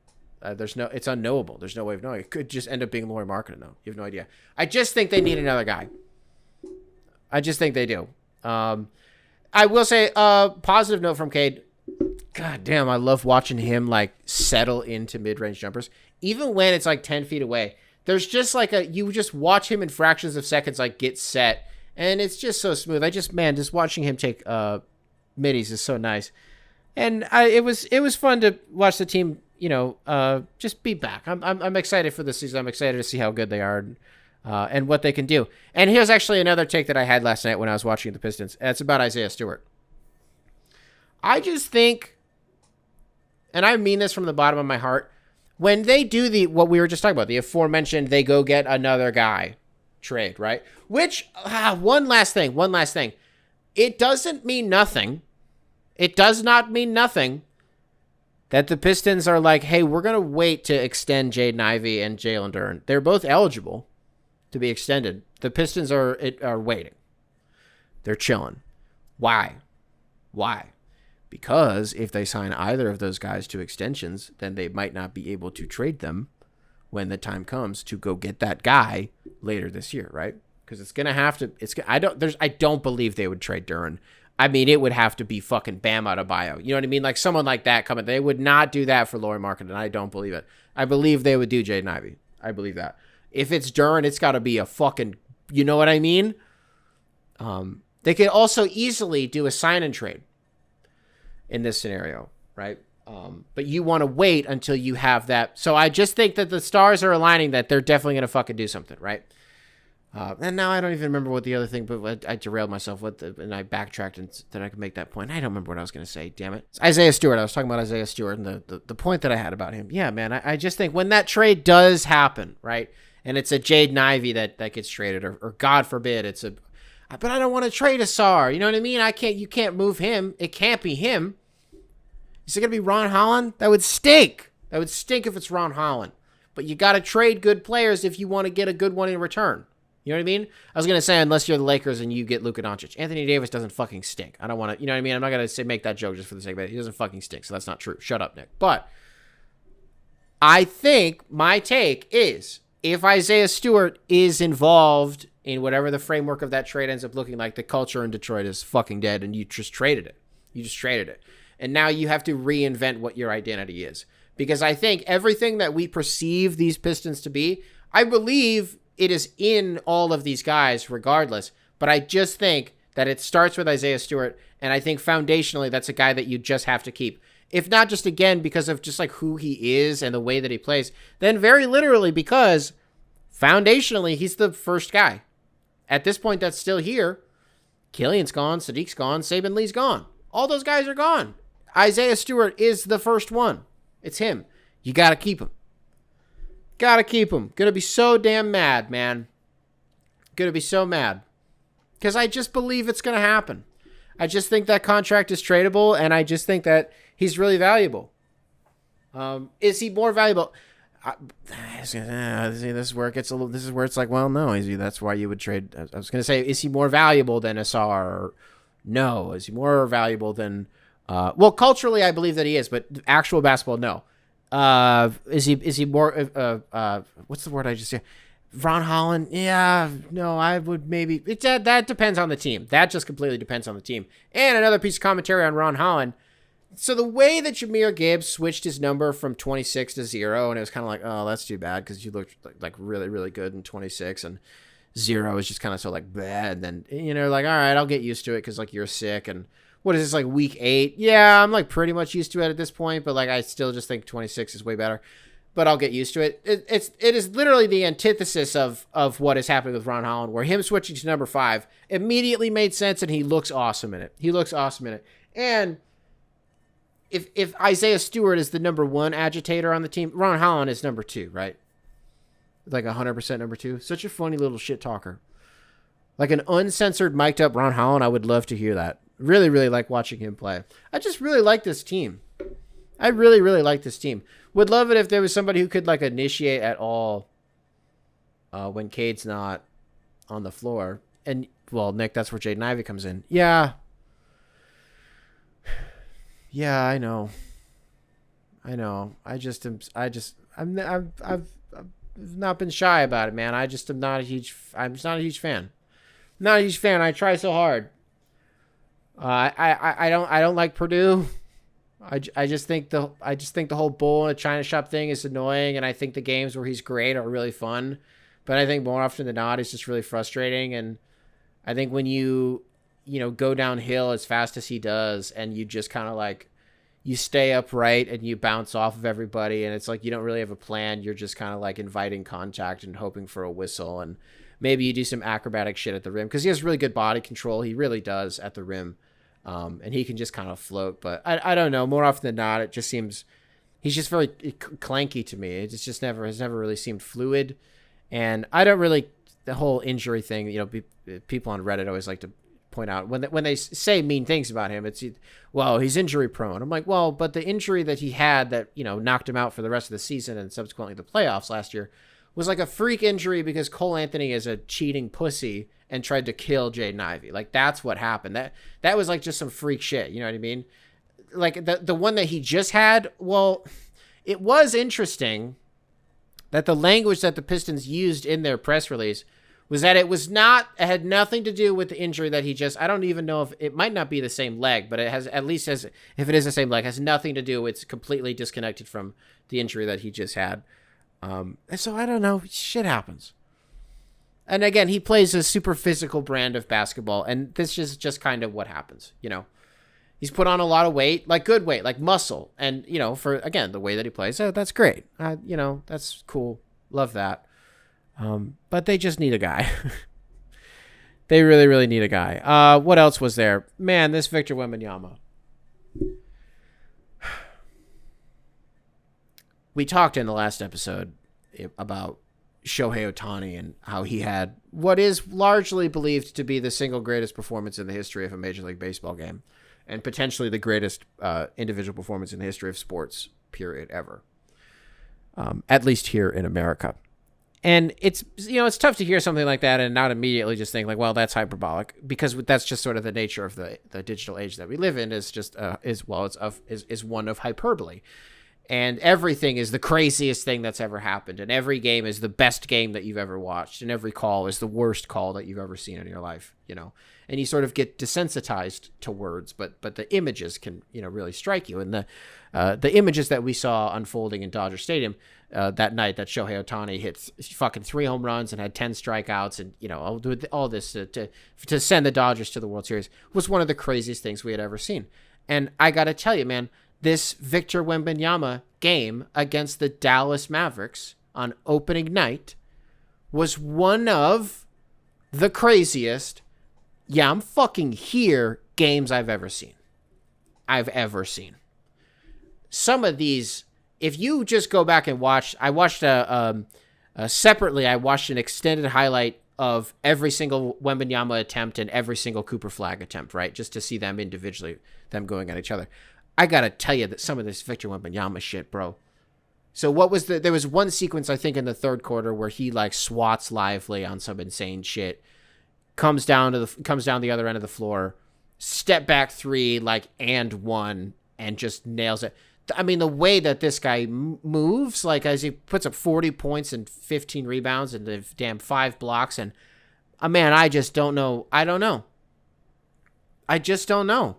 It's unknowable. There's no way of knowing. It could just end up being Lauri Markkanen, though. You have no idea. I just think they need another guy. I just think they do. I will say, positive note from Cade. God damn, I love watching him, like, settle into mid-range jumpers. Even when it's, like, 10 feet away. There's just, like, you just watch him in fractions of seconds, like, get set. And it's just so smooth. Just watching him take middies is so nice. And it was fun to watch the team, just be back. I'm excited for this season. I'm excited to see how good they are and what they can do. And here's actually another take that I had last night when I was watching the Pistons. It's about Isaiah Stewart. I just think, and I mean this from the bottom of my heart, when they do what we were just talking about, the aforementioned, they go get another guy trade, right? Which, one last thing. It doesn't mean nothing. It does not mean nothing that the Pistons are like, hey, we're going to wait to extend Jaden Ivey and Jalen Duren. They're both eligible to be extended. The Pistons are waiting. They're chilling. Why? Because if they sign either of those guys to extensions, then they might not be able to trade them when the time comes to go get that guy later this year, right? Because it's gonna have to. I don't believe they would trade Duren. I mean, it would have to be fucking Bam Adebayo. You know what I mean? Like someone like that coming. They would not do that for Lauri Markkanen. I don't believe it. I believe they would do Jaden Ivey. I believe that. If it's Duren, it's got to be a fucking. You know what I mean? They could also easily do a sign and trade in this scenario, right? But you want to wait until you have that. So I just think that the stars are aligning that they're definitely going to fucking do something, right? And now I don't even remember what the other thing, but I derailed myself and I backtracked and then I could make that point. I don't remember what I was going to say, damn it. It's Isaiah Stewart. I was talking about Isaiah Stewart and the point that I had about him. Yeah, man, I just think when that trade does happen, right? And it's a Jaden Ivey that gets traded or God forbid but I don't want to trade Asar. You know what I mean? You can't move him. It can't be him. Is it going to be Ron Holland? That would stink. That would stink if it's Ron Holland. But you got to trade good players if you want to get a good one in return. You know what I mean? I was going to say, unless you're the Lakers and you get Luka Doncic. Anthony Davis doesn't fucking stink. I don't want to, you know what I mean? I'm not going to make that joke just for the sake of it. He doesn't fucking stink, so that's not true. Shut up, Nick. But I think my take is if Isaiah Stewart is involved in whatever the framework of that trade ends up looking like, the culture in Detroit is fucking dead and you just traded it. And now you have to reinvent what your identity is. Because I think everything that we perceive these Pistons to be, I believe it is in all of these guys regardless. But I just think that it starts with Isaiah Stewart. And I think foundationally, that's a guy that you just have to keep. If not just, again, because of just like who he is and the way that he plays, then very literally because foundationally, he's the first guy. At this point, that's still here. Killian's gone. Sadiq's gone. Saban Lee's gone. All those guys are gone. Isaiah Stewart is the first one. It's him. You got to keep him. Got to keep him. Going to be so damn mad, man. Going to be so mad. Because I just believe it's going to happen. I just think that contract is tradable, and I just think that he's really valuable. Is he more valuable? This is where it gets a little. This is where it's like, well, no, is he? That's why you would trade. I was going to say, is he more valuable than Asar? No. Is he more valuable than? Well, culturally, I believe that he is, but actual basketball, no. Is he more? What's the word I just said? Ron Holland? Yeah, no, I would maybe. That depends on the team. That just completely depends on the team. And another piece of commentary on Ron Holland. So the way that Jahmyr Gibbs switched his number from 26 to 0, and it was kind of like, oh, that's too bad because you looked like really, really good in 26, and 0 is just kind of so like bad. And then, like, all right, I'll get used to it because like you're sick. And what is this, like week 8? Yeah, I'm like pretty much used to it at this point, but like I still just think 26 is way better. But I'll get used to it. It is literally the antithesis of what is happening with Ron Holland, where him switching to number 5 immediately made sense, and he looks awesome in it. And if Isaiah Stewart is the number 1 agitator on the team, Ron Holland is number 2, right? Like 100% number 2. Such a funny little shit talker. Like an uncensored, mic'd up Ron Holland. I would love to hear that. Really, really like watching him play. I just really like this team. I really, really like this team. Would love it if there was somebody who could like initiate at all when Cade's not on the floor. And well, Nick, that's where Jaden Ivey comes in. Yeah. Yeah, I know. I've not been shy about it, man. I'm not a huge fan. Not a huge fan. I try so hard. I don't like Purdue. I just think the whole bull in a china shop thing is annoying, and I think the games where he's great are really fun. But I think more often than not, it's just really frustrating. And I think when you go downhill as fast as he does, and you just kind of like, you stay upright and you bounce off of everybody, and it's like you don't really have a plan. You're just kind of like inviting contact and hoping for a whistle, and maybe you do some acrobatic shit at the rim because he has really good body control. He really does at the rim, and he can just kind of float. But I don't know. More often than not, it just seems he's just very clanky to me. It's just has never really seemed fluid, and I don't really the whole injury thing. People on Reddit always like to point out when they say mean things about him, it's, well, he's injury prone. I'm like, well, but the injury that he had that knocked him out for the rest of the season and subsequently the playoffs last year was like a freak injury because Cole Anthony is a cheating pussy and tried to kill Jaden Ivey. Like that's what happened. That was like just some freak shit. You know what I mean? Like the one that he just had. Well, it was interesting that the language that the Pistons used in their press release was that it had nothing to do with the injury that he just, I don't even know if it might not be the same leg, but it has, at least as if it is the same leg, has nothing to do, it's completely disconnected from the injury that he just had. And so I don't know, shit happens. And again, he plays a super physical brand of basketball, and this is just kind of what happens, He's put on a lot of weight, like good weight, like muscle. And, for, again, the way that he plays, that's great. That's cool. Love that. But they just need a guy. They really, really need a guy. What else was there? Man, this Victor Wembanyama. We talked in the last episode about Shohei Ohtani and how he had what is largely believed to be the single greatest performance in the history of a Major League Baseball game, and potentially the greatest individual performance in the history of sports, period, ever. At least here in America. And it's tough to hear something like that and not immediately just think like, well, that's hyperbolic, because that's just sort of the nature of the digital age that we live in is one of hyperbole. And everything is the craziest thing that's ever happened. And every game is the best game that you've ever watched. And every call is the worst call that you've ever seen in your life, and you sort of get desensitized to words, but the images can, really strike you. And the images that we saw unfolding in Dodger Stadium that night that Shohei Ohtani hit fucking 3 home runs and had 10 strikeouts and, all this to send the Dodgers to the World Series was one of the craziest things we had ever seen. And I got to tell you, man, this Victor Wembanyama game against the Dallas Mavericks on opening night was one of the craziest, yeah, I'm fucking here, games I've ever seen. Some of these, if you just go back and watch, I watched separately, I watched an extended highlight of every single Wembanyama attempt and every single Cooper Flag attempt, right? Just to see them individually, them going at each other. I got to tell you that some of this Victor Wembanyama shit, bro. So there was one sequence, I think, in the third quarter where he like swats lively on some insane shit, comes down the other end of the floor, step back 3, like, and 1, and just nails it. I mean, the way that this guy moves, like, as he puts up 40 points and 15 rebounds and the damn 5 blocks, and man, I just don't know. I don't know. I just don't know.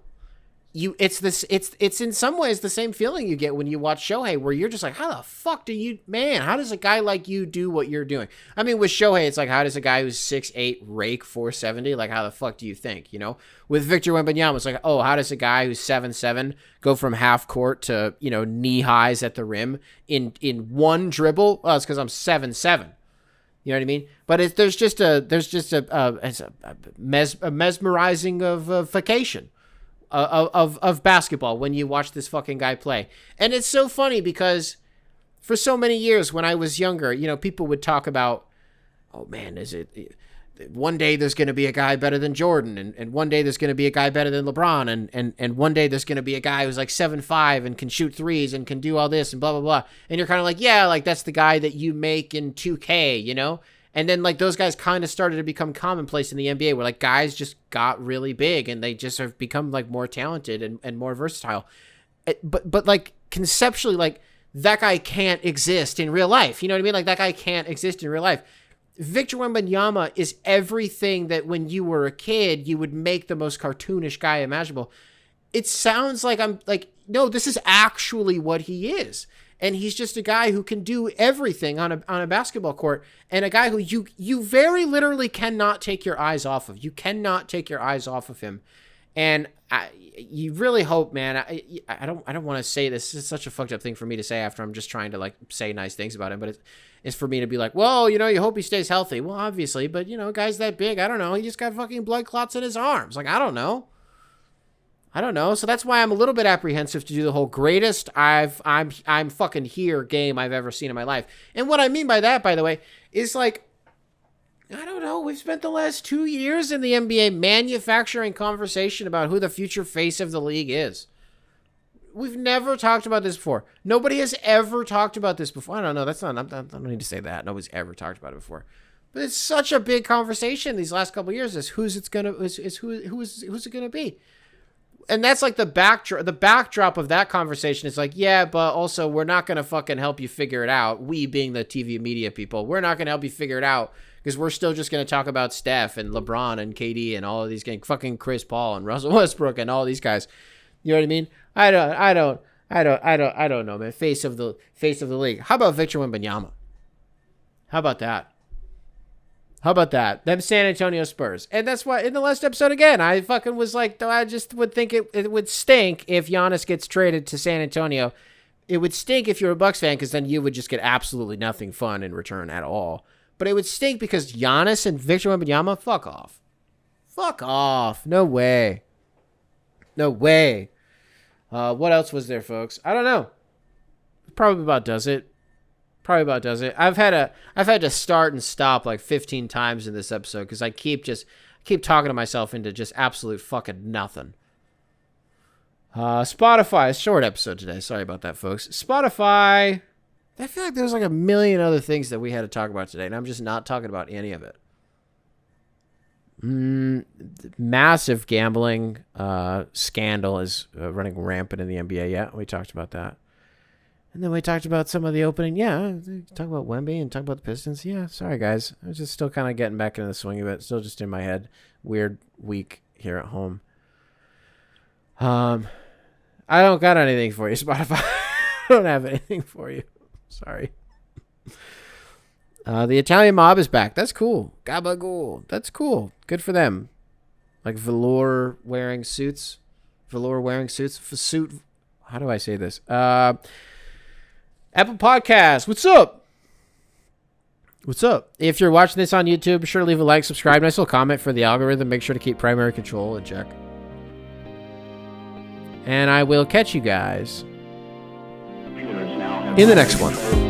It's in some ways the same feeling you get when you watch Shohei, where you're just like, how the fuck how does a guy like you do what you're doing? I mean, with Shohei, it's like, how does a guy who's 6'8" rake 470? Like, how the fuck do you think, With Victor Wembanyama, it's like, oh, how does a guy who's 7'7" go from half court to, knee highs at the rim in one dribble? Well, it's because I'm 7'7". You know what I mean? But there's just a mesmerizing of vacation of basketball when you watch this fucking guy play. And it's so funny because for so many years when I was younger, you know, people would talk about, oh man, one day there's going to be a guy better than Jordan, and one day there's going to be a guy better than LeBron, and one day there's going to be a guy who's like 7'5" and can shoot threes and can do all this and blah, blah, blah. And you're kind of like, yeah, like that's the guy that you make in 2K, you know? And then like those guys kind of started to become commonplace in the NBA where like guys just got really big and they just have become like more talented and more versatile. But like conceptually, like that guy can't exist in real life. You know what I mean? Like that guy can't exist in real life. Victor Wembanyama is everything that when you were a kid, you would make the most cartoonish guy imaginable. It sounds like I'm like, no, this is actually what he is. And he's just a guy who can do everything on a basketball court, and a guy who you very literally cannot take your eyes off of. You cannot take your eyes off of him. And you really hope, man, I don't want to say this. It's such a fucked up thing for me to say after I'm just trying to like say nice things about him, but it's for me to be like, well, you know, you hope he stays healthy. Well, obviously, but you know, guy's that big. I don't know. He just got fucking blood clots in his arms. Like, I don't know. So that's why I'm a little bit apprehensive to do the whole greatest I'm fucking here game I've ever seen in my life. And what I mean by that, by the way, is like, I don't know. We've spent the last 2 years in the NBA manufacturing conversation about who the future face of the league is. We've never talked about this before. Nobody has ever talked about this before. I don't know. I don't need to say that. Nobody's ever talked about it before. But it's such a big conversation these last couple of years. Is who's it gonna be? And that's like the backdrop of that conversation is like, yeah, but also we're not going to fucking help you figure it out. We being the TV media people, we're not going to help you figure it out because we're still just going to talk about Steph and LeBron and KD and all of these guys, fucking Chris Paul and Russell Westbrook and all these guys. You know what I mean? I don't know, man. Face of the league. How about Victor Wembanyama? How about that? Them San Antonio Spurs. And that's why in the last episode, again, I fucking was like, I just would think it would stink if Giannis gets traded to San Antonio. It would stink if you're a Bucks fan because then you would just get absolutely nothing fun in return at all. But it would stink because Giannis and Victor Wembanyama, fuck off. Fuck off. No way. What else was there, folks? I don't know. Probably about does it. I've had to start and stop like 15 times in this episode because I keep talking to myself into just absolute fucking nothing. Spotify, a short episode today. Sorry about that, folks. Spotify. I feel like there's like a million other things that we had to talk about today, and I'm just not talking about any of it. Massive gambling scandal is running rampant in the NBA. Yeah, we talked about that. And then we talked about some of the opening. Yeah, talk about Wemby and talk about the Pistons. Yeah, sorry, guys. I was just still kind of getting back into the swing of it. Still just in my head. Weird week here at home. I don't got anything for you, Spotify. I don't have anything for you. Sorry. The Italian Mob is back. That's cool. Gabagool. That's cool. Good for them. Like velour wearing suits. How do I say this? Apple Podcasts. What's up? If you're watching this on YouTube, be sure to leave a like, subscribe, nice little comment for the algorithm. Make sure to keep primary control in check. And I will catch you guys in the next one.